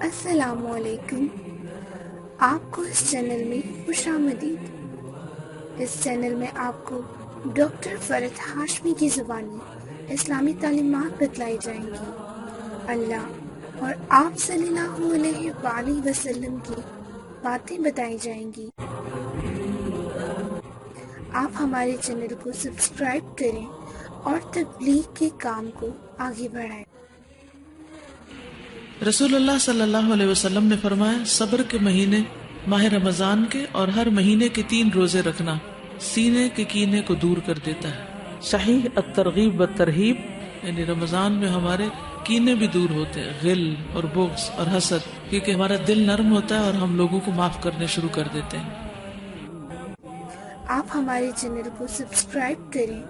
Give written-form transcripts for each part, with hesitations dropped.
السلام علیکم، آپ کو اس چینل میں خوش آمدید۔ اس چینل میں آپ کو ڈاکٹر فرد ہاشمی کی زبانی اسلامی تعلیمات بتلائی جائیں گی۔ اللہ اور آپ صلی اللہ علیہ وآلہ وسلم کی باتیں بتائی جائیں گی۔ آپ ہمارے چینل کو سبسکرائب کریں اور تبلیغ کے کام کو آگے بڑھائیں۔ رسول اللہ صلی اللہ علیہ وسلم نے فرمایا، صبر کے مہینے ماہ رمضان کے اور ہر مہینے کے 3 روزے رکھنا سینے کے کینے کو دور کر دیتا ہے۔ صحیح الترغیب والترہیب، یعنی رمضان میں ہمارے کینے بھی دور ہوتے ہیں، غل اور بغض اور حسد، کیونکہ ہمارا دل نرم ہوتا ہے اور ہم لوگوں کو معاف کرنے شروع کر دیتے ہیں۔ آپ ہمارے چینل کو سبسکرائب کریں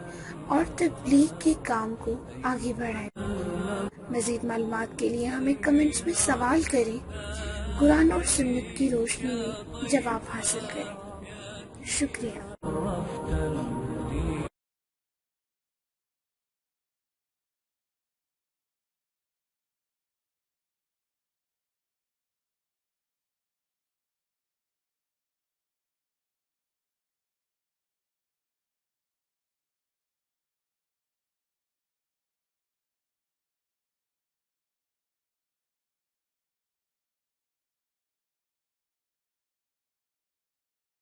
اور تبلیغ کے کام کو آگے بڑھائیں۔ مزید معلومات کے لیے ہمیں کمنٹس میں سوال کریں، قرآن اور سنت کی روشنی میں جواب حاصل کریں۔ شکریہ۔